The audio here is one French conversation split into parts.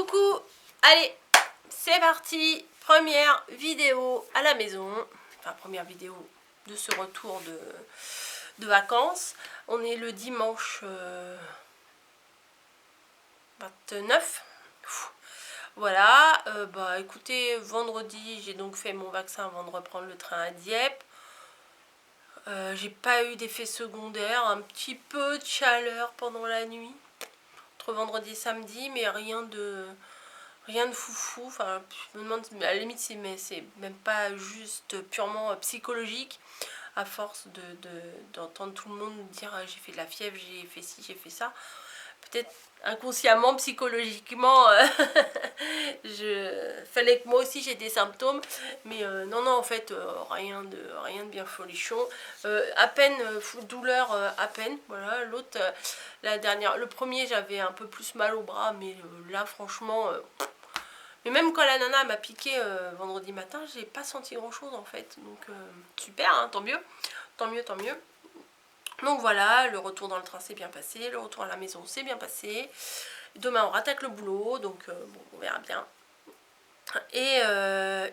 Coucou, allez, c'est parti, première vidéo à la maison, enfin première vidéo de ce retour de vacances. On est le dimanche 29. Voilà, bah écoutez, vendredi j'ai donc fait mon vaccin avant de reprendre le train à Dieppe. J'ai pas eu d'effet secondaire, un petit peu de chaleur pendant la nuit, entre vendredi et samedi, mais rien de foufou. Enfin, je me demande à la limite si c'est même pas juste purement psychologique, à force d'entendre tout le monde dire j'ai fait de la fièvre, j'ai fait ci, j'ai fait ça. Peut-être inconsciemment, psychologiquement, fallait que moi aussi j'ai des symptômes, mais non, en fait, rien de bien folichon. À peine, douleur, à peine, voilà. L'autre, la dernière, le premier, j'avais un peu plus mal au bras, mais là, franchement, mais même quand la nana m'a piqué vendredi matin, j'ai pas senti grand chose en fait, donc super, hein, tant mieux, tant mieux, tant mieux. Donc voilà, le retour dans le train s'est bien passé, le retour à la maison s'est bien passé. Demain on rattaque le boulot, donc bon, on verra bien. Et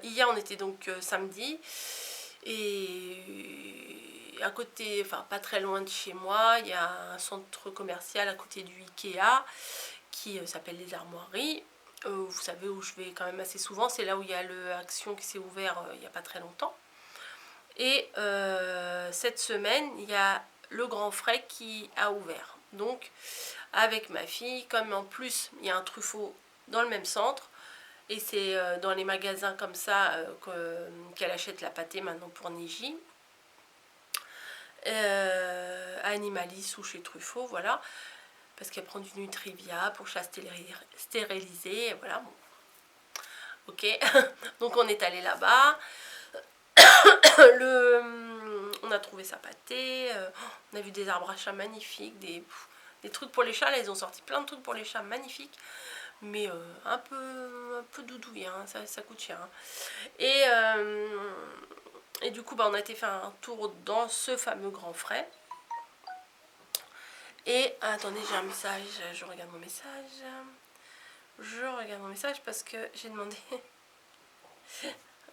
hier on était donc samedi, et à côté, enfin pas très loin de chez moi, il y a un centre commercial à côté du Ikea qui s'appelle les Armoiries. Vous savez où je vais quand même assez souvent, c'est là où il y a le Action qui s'est ouvert il n'y a pas très longtemps. Et cette semaine, il y a le Grand Frais qui a ouvert. Donc, avec ma fille, comme en plus, il y a un Truffaut dans le même centre, et c'est dans les magasins comme ça qu'elle achète la pâtée maintenant pour Niji. Animalis ou chez Truffaut, voilà. Parce qu'elle prend du Nutrivia pour chat stérilisé, et voilà. Bon. Ok, donc on est allé là-bas. On a trouvé sa pâtée, on a vu des arbres à chat magnifiques, des trucs pour les chats. Là ils ont sorti plein de trucs pour les chats magnifiques, mais un peu doudouille, hein, ça coûte cher, hein. Et du coup bah, on a été faire un tour dans ce fameux Grand Frais. Et attendez, j'ai un message, je regarde mon message. Je regarde mon message parce que j'ai demandé.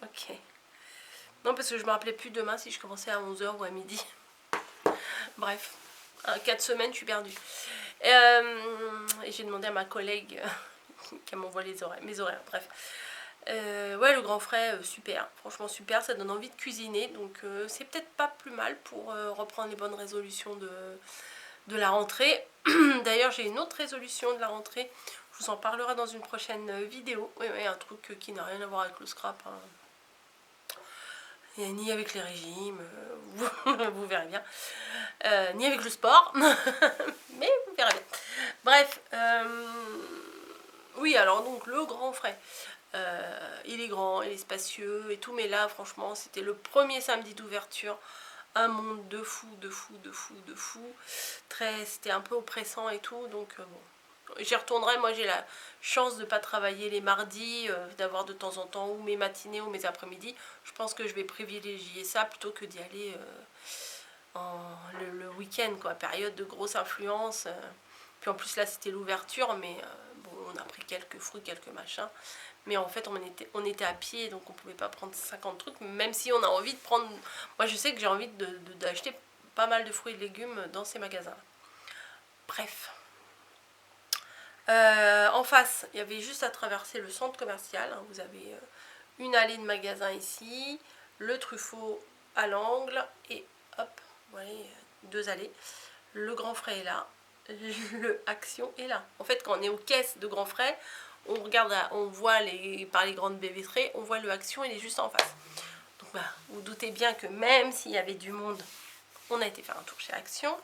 Ok. Non, parce que je me rappelais plus demain si je commençais à 11 h ou à midi. Bref, 4 semaines, je suis perdue. Et j'ai demandé à ma collègue qu'elle m'envoie mes horaires. Bref. Ouais, le Grand Frais, super. Franchement, super. Ça donne envie de cuisiner. Donc, c'est peut-être pas plus mal pour reprendre les bonnes résolutions de la rentrée. D'ailleurs, j'ai une autre résolution de la rentrée. Je vous en parlerai dans une prochaine vidéo. Oui, un truc qui n'a rien à voir avec le scrap, hein. Ni avec les régimes, vous verrez bien. Ni avec le sport, mais vous verrez bien. Bref, oui, alors donc le Grand Frais, il est grand, il est spacieux et tout, mais là franchement c'était le premier samedi d'ouverture. Un monde de fou. C'était un peu oppressant et tout, donc bon. J'y retournerai, moi j'ai la chance de ne pas travailler les mardis, d'avoir de temps en temps ou mes matinées ou mes après-midi. Je pense que je vais privilégier ça plutôt que d'y aller le week-end, quoi, période de grosse influence. Puis en plus là c'était l'ouverture, mais bon, on a pris quelques fruits, quelques machins. Mais en fait on était à pied, donc on pouvait pas prendre 50 trucs, même si on a envie de prendre. Moi je sais que j'ai envie d'acheter pas mal de fruits et de légumes dans ces magasins. Bref. En face, il y avait juste à traverser le centre commercial. Hein. Vous avez une allée de magasins ici, le Truffaut à l'angle, et hop, vous voyez, 2 allées. Le Grand Frais est là, le Action est là. En fait, quand on est aux caisses de Grand Frais, on regarde, on voit par les grandes baies vitrées, on voit le Action, il est juste en face. Donc bah, vous doutez bien que même s'il y avait du monde, on a été faire un tour chez Action.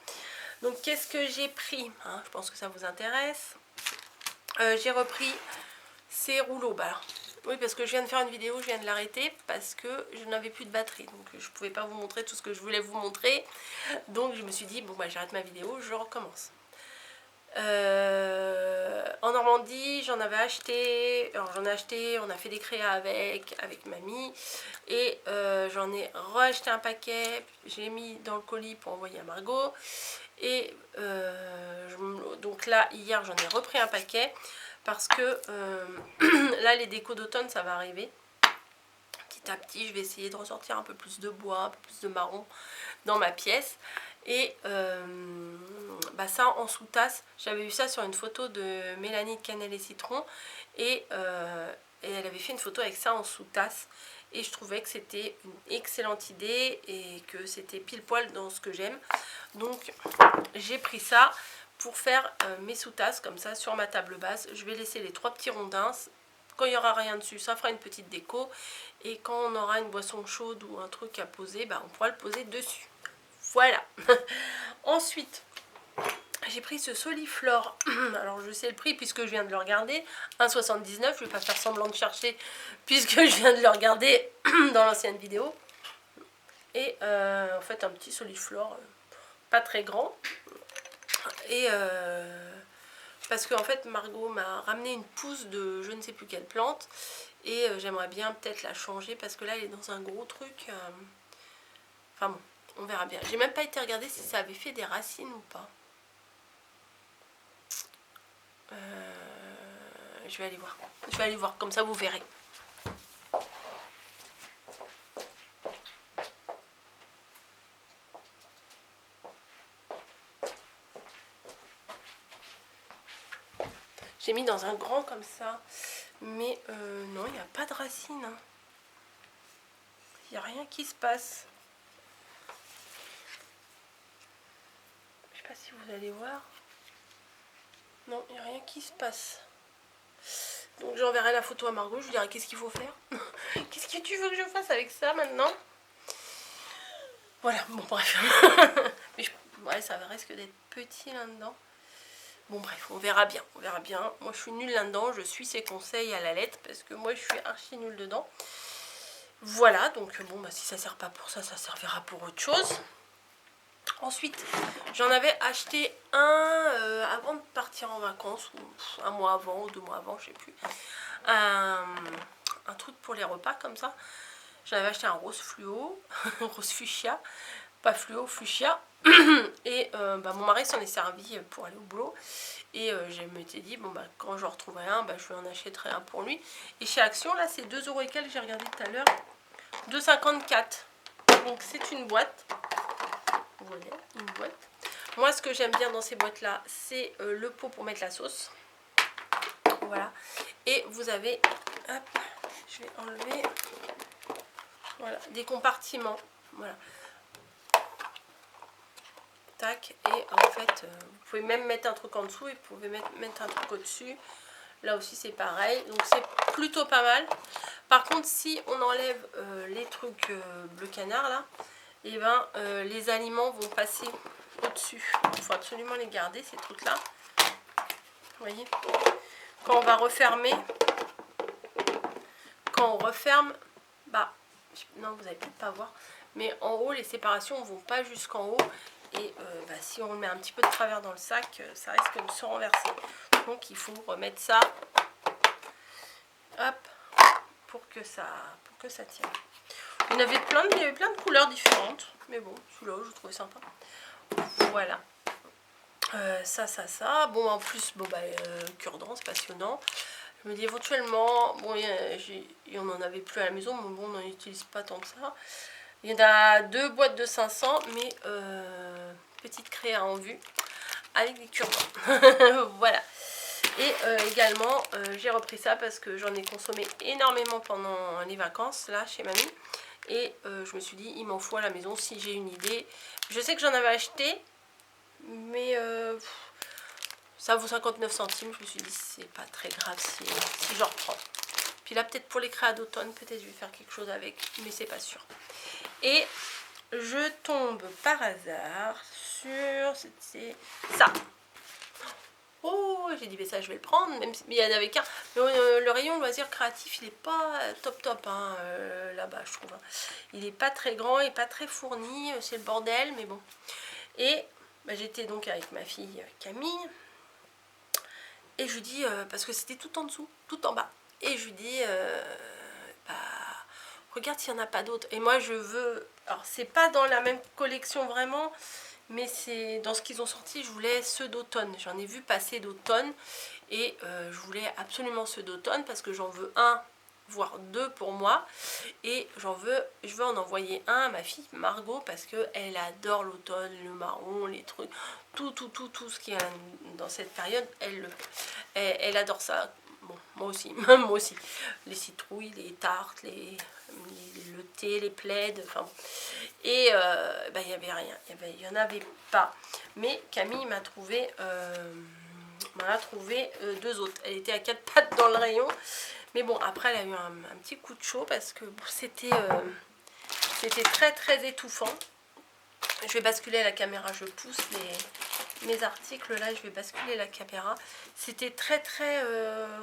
Donc qu'est-ce que j'ai pris, hein, je pense que ça vous intéresse. J'ai repris ces rouleaux. Bah alors, oui, parce que je viens de faire une vidéo, je viens de l'arrêter parce que je n'avais plus de batterie. Donc je ne pouvais pas vous montrer tout ce que je voulais vous montrer. Donc je me suis dit, bon bah j'arrête ma vidéo, je recommence. En Normandie, j'en avais acheté. Alors j'en ai acheté, on a fait des créas avec mamie. Et j'en ai racheté un paquet. J'ai mis dans le colis pour envoyer à Margot. Et donc là, hier, j'en ai repris un paquet. parce que là les décos d'automne ça va arriver. Petit à petit je vais essayer de ressortir un peu plus de bois, un peu plus de marron dans ma pièce. Et ça en sous-tasse, j'avais vu ça sur une photo de Mélanie de Cannelle et Citron. Et elle avait fait une photo avec ça en sous-tasse. Et je trouvais que c'était une excellente idée et que c'était pile poil dans ce que j'aime. Donc j'ai pris ça pour faire mes sous-tasses comme ça sur ma table basse. Je vais laisser les 3 petits rondins. Quand il n'y aura rien dessus, ça fera une petite déco. Et quand on aura une boisson chaude ou un truc à poser, on pourra le poser dessus. Voilà. Ensuite, j'ai pris ce Soliflore. Alors je sais le prix puisque je viens de le regarder. 1,79. Je vais pas faire semblant de chercher puisque je viens de le regarder dans l'ancienne vidéo. Et en fait un petit Soliflore, pas très grand. Et parce qu'en fait Margot m'a ramené une pousse de je ne sais plus quelle plante. Et j'aimerais bien peut-être la changer parce que là elle est dans un gros truc. Enfin bon. On verra bien. J'ai même pas été regarder si ça avait fait des racines ou pas. Je vais aller voir. Je vais aller voir, comme ça vous verrez. J'ai mis dans un grand comme ça. Mais non, il n'y a pas de racines. Hein. Il n'y a rien qui se passe. Je sais pas si vous allez voir. Non, il n'y a rien qui se passe. Donc j'enverrai la photo à Margot, je lui dirai qu'est-ce qu'il faut faire. Qu'est-ce que tu veux que je fasse avec ça maintenant? Voilà, bon bref. Mais ouais, ça risque d'être petit là-dedans. Bon bref, on verra bien, on verra bien. Moi je suis nulle là-dedans, je suis ses conseils à la lettre parce que moi je suis archi nulle dedans. Voilà, donc bon si ça sert pas pour ça, ça servira pour autre chose. Ensuite, j'en avais acheté un avant de partir en vacances, ou un mois avant, ou 2 mois avant, je sais plus. Un truc pour les repas comme ça. J'avais acheté un rose fluo, rose fuchsia, pas fluo, fuchsia. Et mon mari s'en est servi pour aller au boulot. Et je m'étais dit, quand je retrouverai un, je lui en achèterai un pour lui. Et chez Action, là, c'est 2 € et quelques, j'ai regardé tout à l'heure. 2,54. Donc c'est une boîte. Voilà, une boîte. Moi, ce que j'aime bien dans ces boîtes-là, c'est le pot pour mettre la sauce. Voilà. Et vous avez, hop, je vais enlever, voilà, des compartiments. Voilà. Tac. Et en fait, vous pouvez même mettre un truc en dessous et vous pouvez mettre un truc au-dessus. Là aussi, c'est pareil. Donc, c'est plutôt pas mal. Par contre, si on enlève les trucs bleu canard, là, et les aliments vont passer au-dessus. Il faut absolument les garder, ces trucs-là. Vous voyez, quand on va refermer, quand on referme, non, vous n'allez peut-être pas voir, mais en haut, les séparations ne vont pas jusqu'en haut. Et si on le met un petit peu de travers dans le sac, ça risque de se renverser. Donc, il faut remettre ça, hop, pour que ça tienne. Il y avait plein de couleurs différentes. Mais bon, celui-là, je trouvais sympa. Voilà. Ça. Bon, en plus, cure-dent, c'est passionnant. Je me dis éventuellement, bon, on en avait plus à la maison, mais bon, on n'en utilise pas tant que ça. Il y en a 2 boîtes de 500, mais petite créa en vue, avec des cure-dents. Voilà. Et également, j'ai repris ça parce que j'en ai consommé énormément pendant les vacances, là, chez mamie. Et je me suis dit, il m'en faut à la maison si j'ai une idée. Je sais que j'en avais acheté, mais ça vaut 59 centimes. Je me suis dit, c'est pas très grave si j'en reprends. Puis là, peut-être pour les créas d'automne, peut-être je vais faire quelque chose avec, mais c'est pas sûr. Et je tombe par hasard sur ça. Oh, j'ai dit, mais ça, je vais le prendre, même s'il y en avait qu'un. Le rayon loisirs créatifs, il n'est pas top, hein, là-bas, je trouve. Hein. Il n'est pas très grand et pas très fourni, c'est le bordel, mais bon. Et j'étais donc avec ma fille Camille, et je lui dis, parce que c'était tout en dessous, tout en bas, et je lui dis, regarde s'il n'y en a pas d'autres. Et moi, je veux, alors c'est pas dans la même collection vraiment, mais c'est dans ce qu'ils ont sorti, je voulais ceux d'automne. J'en ai vu passer d'automne Et je voulais absolument ceux d'automne parce que j'en veux un, voire deux pour moi. Et je veux en envoyer un à ma fille Margot parce qu'elle adore l'automne, le marron, les trucs, tout ce qui est dans cette période, elle adore ça. Bon, moi aussi, moi aussi. Les citrouilles, les tartes, le thé, les plaids, enfin bon. Et bah, il n'y avait rien, il n'y en avait pas. Mais Camille m'a trouvé deux autres. Elle était à quatre pattes dans le rayon. Mais bon, après elle a eu un petit coup de chaud parce que bon, c'était très étouffant. Je vais basculer la caméra, je pousse mes articles là, je vais basculer la caméra. C'était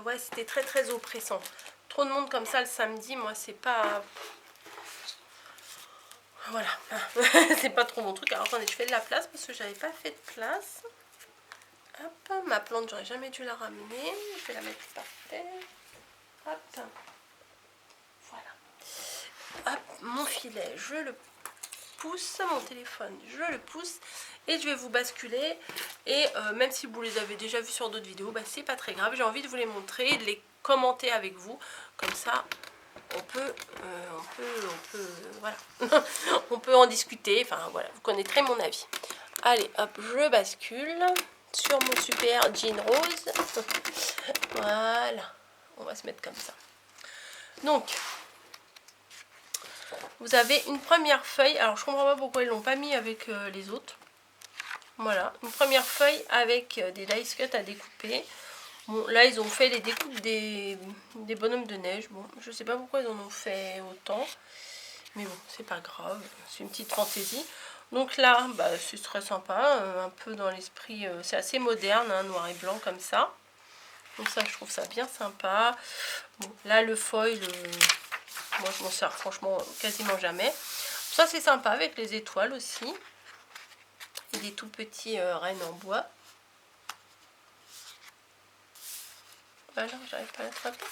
ouais, c'était très oppressant. Trop de monde comme ça le samedi, moi c'est pas... Voilà, c'est pas trop mon truc. Alors attendez, je fais de la place parce que j'avais pas fait de place. Hop, ma plante, j'aurais jamais dû la ramener. Je vais la mettre par terre. Hop, voilà. Hop, mon filet, je le pousse, mon téléphone, je le pousse et je vais vous basculer. Et même si vous les avez déjà vus sur d'autres vidéos, bah, c'est pas très grave. J'ai envie de vous les montrer, de les commenter avec vous. Comme ça, on peut voilà, on peut en discuter. Enfin voilà, vous connaîtrez mon avis. Allez, hop, je bascule sur mon super jean rose. Voilà, on va se mettre comme ça. Donc, vous avez une première feuille. Alors, je comprends pas pourquoi ils l'ont pas mis avec les autres. Voilà, une première feuille avec des dice cuts à découper. Bon, là, ils ont fait les découpes des bonhommes de neige. Bon, je sais pas pourquoi ils en ont fait autant. Mais bon, c'est pas grave. C'est une petite fantaisie. Donc là, bah, c'est très sympa. Un peu dans l'esprit... c'est assez moderne, hein, noir et blanc comme ça. Donc ça, je trouve ça bien sympa. Bon, là, le foil... moi, je m'en sers franchement quasiment jamais. Ça, c'est sympa avec les étoiles aussi. Et des tout petits rennes en bois. Voilà, j'arrive pas à l'attraper.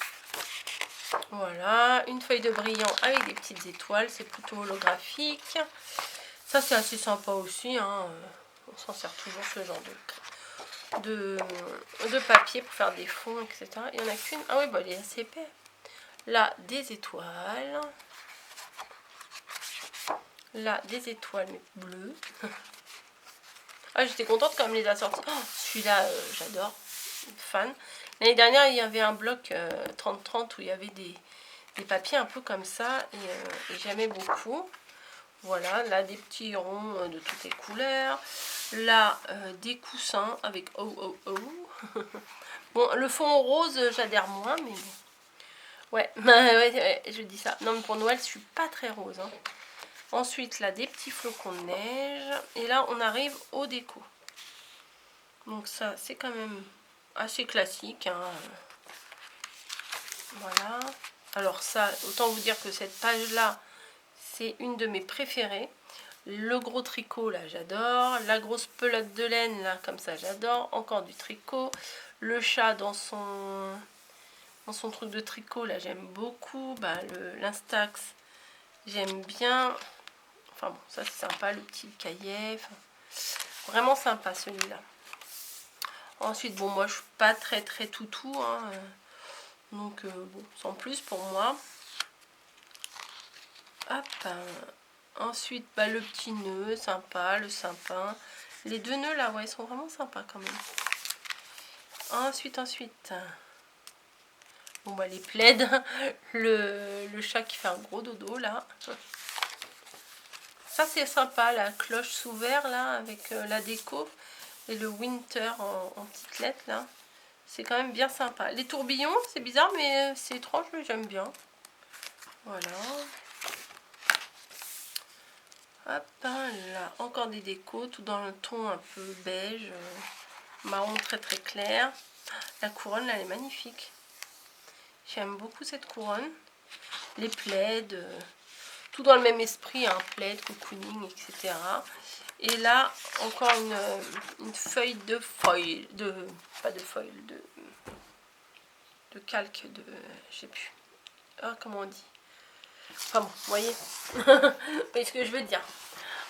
Voilà, une feuille de brillant avec des petites étoiles, c'est plutôt holographique. Ça c'est assez sympa aussi, hein. On s'en sert toujours ce genre de papier pour faire des fonds, etc. Il n'y en a qu'une. Ah oui, bah, il est assez épais. Là, des étoiles. Là, des étoiles, mais bleues. Ah, j'étais contente quand même les a sortis. Oh, celui-là, j'adore. Fan. L'année dernière, il y avait un bloc 30-30 où il y avait des papiers un peu comme ça et j'aimais beaucoup. Voilà, là des petits ronds de toutes les couleurs. Là, des coussins avec oh. Bon, le fond rose, j'adhère moins, mais bon. Ouais, ouais, je dis ça. Non, mais pour Noël, je suis pas très rose. Hein. Ensuite, là, des petits flocons de neige. Et là, on arrive au déco. Donc ça, c'est quand même assez classique. Hein. Voilà. Alors ça, autant vous dire que cette page-là, c'est une de mes préférées. Le gros tricot, là, j'adore. La grosse pelote de laine, là, comme ça, j'adore. Encore du tricot. Le chat dans son truc de tricot, là, j'aime beaucoup. Bah, l'Instax, j'aime bien. Enfin bon, ça, c'est sympa. Le petit cahier. Enfin, vraiment sympa, celui-là. Ensuite, bon, moi, je suis pas très toutou, hein. Donc, bon, sans plus pour moi. Hop. Ensuite, bah, le petit nœud, sympa, le sapin. Les deux nœuds, là, ouais, ils sont vraiment sympas quand même. Ensuite. Bon, bah, les plaids. Le chat qui fait un gros dodo, là. Ça, c'est sympa, la cloche sous verre, là, avec la déco. Et le winter en petites lettres, là. C'est quand même bien sympa. Les tourbillons, c'est bizarre, mais c'est étrange, mais j'aime bien. Voilà. Hop, là, encore des décos, tout dans le ton un peu beige, marron très clair. La couronne, là, elle est magnifique. J'aime beaucoup cette couronne. Les plaids, tout dans le même esprit, hein, plaid, cocooning, etc. Et là, encore une feuille de foil, pas de foil, de calque, je sais plus. Ah, comment on dit? Enfin bon, vous voyez. Vous voyez ce que je veux dire.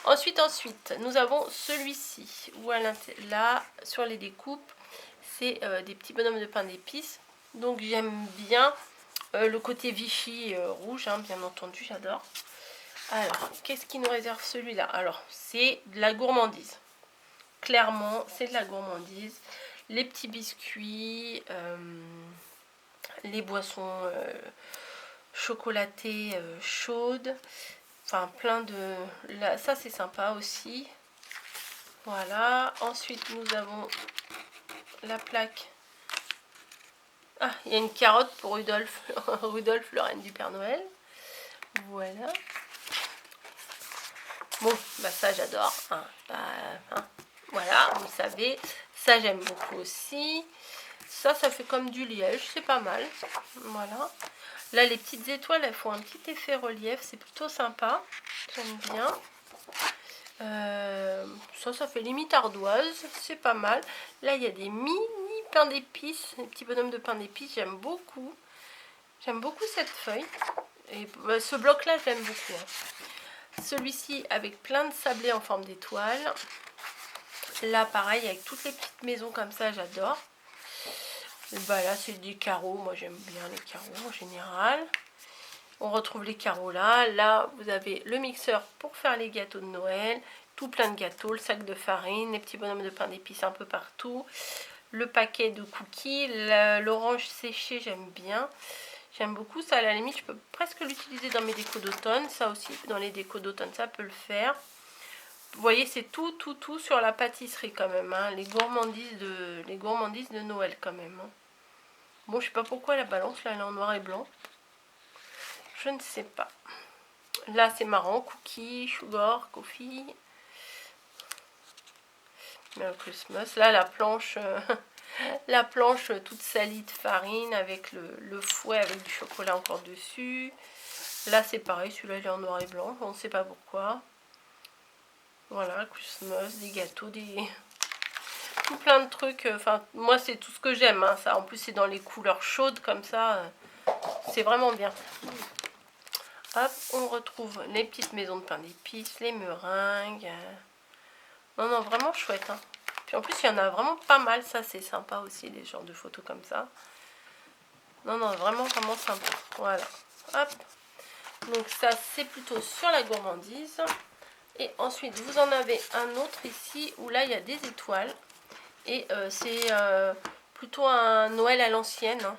Ensuite, nous avons celui-ci, où là, sur les découpes, c'est des petits bonhommes de pain d'épices. Donc j'aime bien le côté Vichy rouge, hein, bien entendu, j'adore. Alors, qu'est-ce qui nous réserve celui-là? Alors, c'est de la gourmandise. Clairement, c'est de la gourmandise. Les petits biscuits, les boissons chocolatées chaudes. Enfin, plein de... Là, ça, c'est sympa aussi. Voilà. Ensuite, nous avons la plaque. Ah, il y a une carotte pour Rudolf. Rudolf, le reine du Père Noël. Voilà. Bon, bah ça, j'adore. Hein. Hein. Voilà, vous savez. Ça, j'aime beaucoup aussi. Ça fait comme du liège. C'est pas mal. Voilà. Là, les petites étoiles, elles font un petit effet relief. C'est plutôt sympa. J'aime bien. Ça fait limite ardoise. C'est pas mal. Là, il y a des mini pains d'épices. Des petits bonhommes de pain d'épices. J'aime beaucoup. J'aime beaucoup cette feuille. Et bah, ce bloc-là, j'aime beaucoup. Hein. Celui-ci, avec plein de sablés en forme d'étoile. Là, pareil, avec toutes les petites maisons comme ça, j'adore. Bah là, c'est des carreaux. Moi, j'aime bien les carreaux en général. On retrouve les carreaux là. Là, vous avez le mixeur pour faire les gâteaux de Noël. Tout plein de gâteaux, le sac de farine, les petits bonhommes de pain d'épices un peu partout. Le paquet de cookies, l'orange séché, j'aime bien. J'aime beaucoup ça. À la limite, je peux presque l'utiliser dans mes décos d'automne. Ça aussi, dans les décos d'automne, ça peut le faire. Vous voyez, c'est tout sur la pâtisserie quand même. Hein. Les gourmandises de Noël quand même. Hein. Bon, je sais pas pourquoi la balance, là, elle est en noir et blanc. Je ne sais pas. Là, c'est marrant. Cookies, sugar, coffee. Merry Christmas. Là, la planche... la planche toute salie de farine avec le fouet avec du chocolat encore dessus. Là, c'est pareil. Celui-là, il est en noir et blanc. On ne sait pas pourquoi. Voilà, Christmas, des gâteaux, tout plein de trucs. Enfin, moi, c'est tout ce que j'aime. Hein, ça. En plus, c'est dans les couleurs chaudes comme ça. C'est vraiment bien. Hop, on retrouve les petites maisons de pain d'épices, les meringues. Non, vraiment chouette. Hein. Puis en plus, il y en a vraiment pas mal. Ça, c'est sympa aussi, les genres de photos comme ça. Non, vraiment sympa. Voilà. Hop. Donc ça, c'est plutôt sur la gourmandise. Et ensuite, vous en avez un autre ici, où là, il y a des étoiles. Et c'est plutôt un Noël à l'ancienne, hein,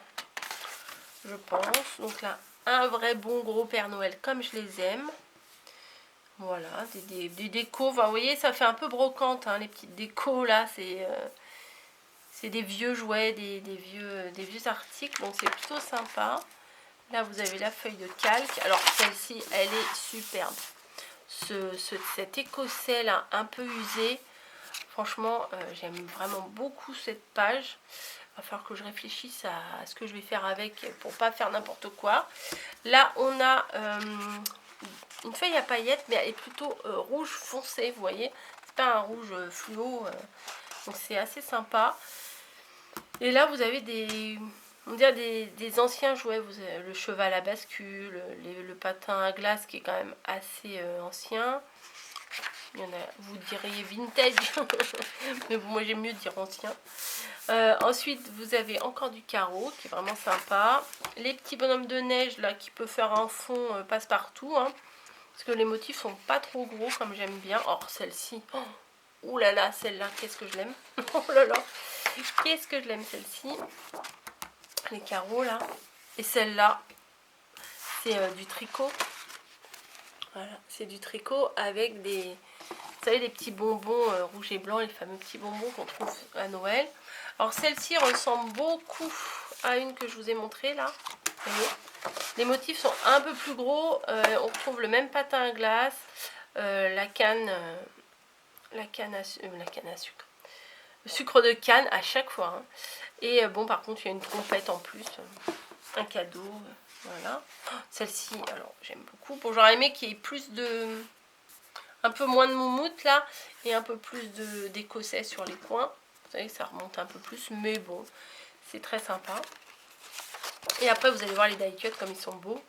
je pense. Donc là, un vrai bon gros Père Noël, comme je les aime. Voilà, des décos. Enfin, vous voyez, ça fait un peu brocante, hein, les petites décos, là. C'est des vieux jouets, des vieux articles. Donc, c'est plutôt sympa. Là, vous avez la feuille de calque. Alors, celle-ci, elle est superbe. Cet écossais, là, un peu usé. Franchement, j'aime vraiment beaucoup cette page. Il va falloir que je réfléchisse à ce que je vais faire avec pour pas faire n'importe quoi. Là, on a une feuille à paillettes, mais elle est plutôt rouge foncé, vous voyez. C'est pas un rouge fluo, donc c'est assez sympa. Et là, vous avez on dirait des anciens jouets. Vous avez le cheval à bascule, le patin à glace qui est quand même assez ancien. Il y en a, vous diriez vintage, mais bon, moi j'aime mieux dire ancien. Ensuite, vous avez encore du carreau qui est vraiment sympa. Les petits bonhommes de neige là qui peut faire un fond passe-partout. Hein, parce que les motifs sont pas trop gros comme j'aime bien. Or, celle-ci, oh là là, celle-là, qu'est-ce que je l'aime. Oh là là, qu'est-ce que je l'aime celle-ci. Les carreaux là. Et celle-là, c'est du tricot. Voilà, c'est du tricot avec des... Vous savez, les petits bonbons rouges et blancs, les fameux petits bonbons qu'on trouve à Noël. Alors, celle-ci ressemble beaucoup à une que je vous ai montrée, là. Vous voyez, les motifs sont un peu plus gros. On retrouve le même patin à glace, la canne à sucre. Le sucre de canne à chaque fois. Hein. Et bon, par contre, il y a une trompette en plus. Un cadeau. Voilà. Celle-ci, alors, j'aime beaucoup. Bon, j'aurais aimé qu'il y ait plus de... un peu moins de moumoute là et un peu plus d'écossais sur les coins. Vous savez, ça remonte un peu plus, mais bon, c'est très sympa. Et après, vous allez voir les die cut comme ils sont beaux.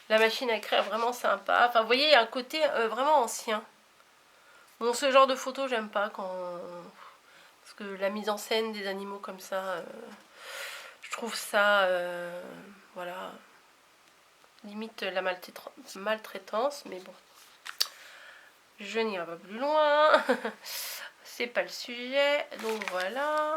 La machine à écrire vraiment sympa. Enfin, vous voyez, il y a un côté vraiment ancien. Bon, ce genre de photo, j'aime pas quand Parce que la mise en scène des animaux comme ça, je trouve ça, voilà, limite la maltraitance, mais bon. Je n'irai pas plus loin. C'est pas le sujet. Donc voilà.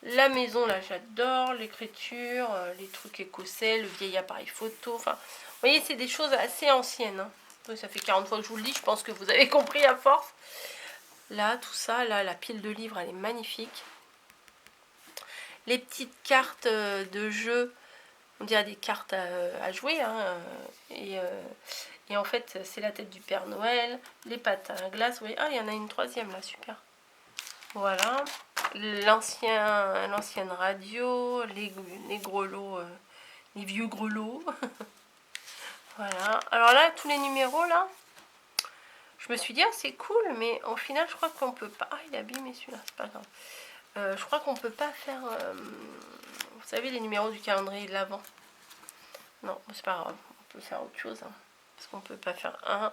La maison, là, j'adore. L'écriture, les trucs écossais, le vieil appareil photo. Enfin, vous voyez, c'est des choses assez anciennes. Hein. Oui, ça fait 40 fois que je vous le dis. Je pense que vous avez compris à force. Là, tout ça, là, la pile de livres, elle est magnifique. Les petites cartes de jeu, on dirait des cartes à jouer. Hein, et en fait, c'est la tête du Père Noël, les patins à glace. Vous voyez, ah, il y en a une troisième là, super. Voilà. L'ancienne radio, les grelots, les vieux grelots. Voilà. Alors là, tous les numéros là, je me suis dit, ah, c'est cool, mais au final, je crois qu'on peut pas. Ah, il est abîmé celui-là, c'est pas grave. Je crois qu'on peut pas faire. Vous savez, les numéros du calendrier de l'Avent. Non, c'est pas grave, on peut faire autre chose. Hein. Parce qu'on peut pas faire un.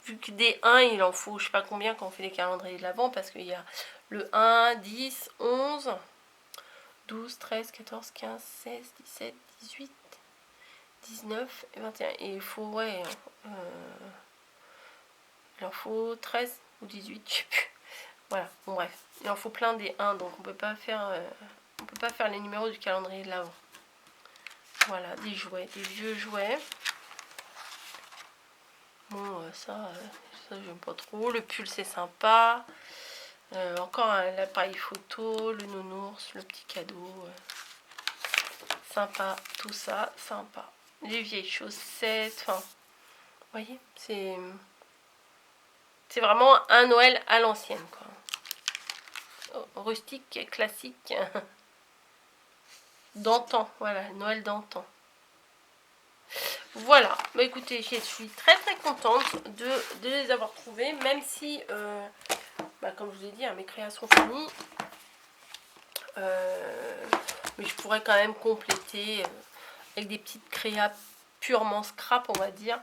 Vu que des 1, il en faut je sais pas combien quand on fait les calendriers de l'Avent. Parce qu'il y a le 1, 10, 11, 12, 13, 14, 15, 16, 17, 18, 19 et 21. Et il faut, ouais, il en faut 13 ou 18, je sais plus. Voilà, bon bref. Il en faut plein des 1, donc on peut pas faire les numéros du calendrier de l'Avent. Voilà, des jouets, des vieux jouets. Bon, ça j'aime pas trop. Le pull, c'est sympa. Encore l'appareil photo, le nounours, le petit cadeau. Sympa, tout ça, sympa. Les vieilles chaussettes, enfin, vous voyez, c'est vraiment un Noël à l'ancienne, quoi. Rustique, classique, d'antan, voilà, Noël d'antan. Voilà, bah écoutez, je suis très très contente de les avoir trouvés, même si, comme je vous ai dit, hein, mes créations finies, mais je pourrais quand même compléter avec des petites créas purement scrap, on va dire,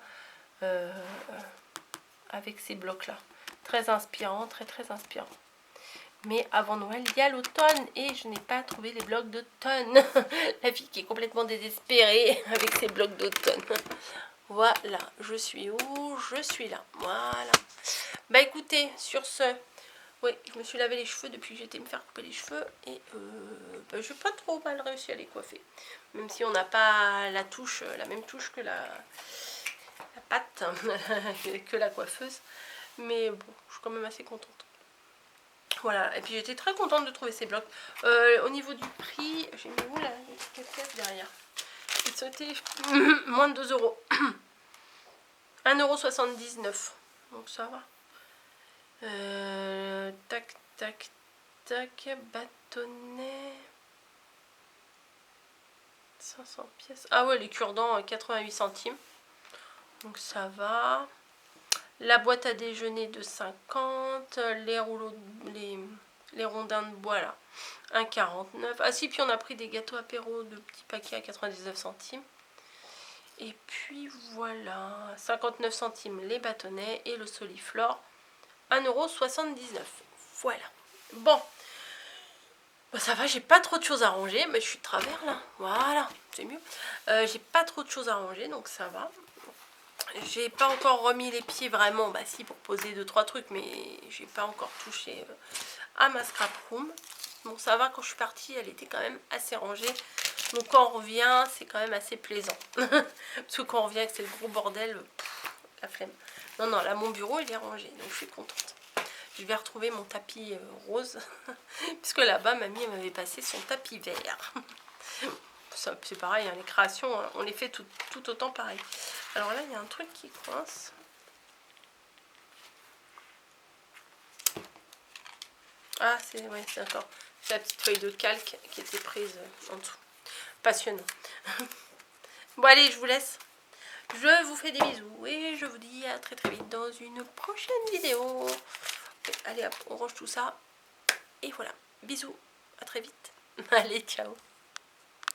avec ces blocs là. Très inspirant, très très inspirant. Mais avant Noël, il y a l'automne et je n'ai pas trouvé les blocs d'automne. La fille qui est complètement désespérée avec ses blocs d'automne. Voilà, je suis où? Je suis là. Voilà. Bah écoutez, sur ce, oui, je me suis lavé les cheveux depuis que j'étais me faire couper les cheveux et je n'ai pas trop mal réussi à les coiffer. Même si on n'a pas la touche, la même touche que la pâte, que la coiffeuse. Mais bon, je suis quand même assez contente. Voilà, et puis j'étais très contente de trouver ces blocs. Au niveau du prix, j'ai mis où là, les caisse derrière. C'était moins de 2 euros. 1,79 €. Donc ça va. Tac, tac, tac, bâtonnet. 500 pièces. Ah ouais, les cure-dents, 88 centimes. Donc ça va. La boîte à déjeuner de 50. Les rouleaux, les rondins de bois là. 1,49. Ah si, puis on a pris des gâteaux apéro de petits paquets à 99 centimes. Et puis voilà. 59 centimes les bâtonnets et le soliflore. 1,79 €. Voilà. Bon. Bah ça va, j'ai pas trop de choses à ranger. Mais je suis de travers là. Voilà, c'est mieux. J'ai pas trop de choses à ranger, donc ça va. J'ai pas encore remis les pieds vraiment. Bah si, pour poser 2-3 trucs. Mais j'ai pas encore touché à ma scrap room. Bon, ça va, quand je suis partie, elle était quand même assez rangée. Donc quand on revient, c'est quand même assez plaisant. Parce que quand on revient, que c'est le gros bordel, la flemme. Non, non, là, mon bureau, il est rangé. Donc je suis contente. Je vais retrouver mon tapis rose. Puisque là-bas, mamie m'avait passé son tapis vert. C'est pareil, hein, les créations, on les fait tout autant pareil. Alors là, il y a un truc qui coince. Ah, c'est ouais, d'accord. C'est la petite feuille de calque qui était prise en dessous. Passionnant. Bon, allez, je vous laisse. Je vous fais des bisous et je vous dis à très très vite dans une prochaine vidéo. Okay, allez, hop, on range tout ça. Et voilà. Bisous. À très vite. Allez, ciao.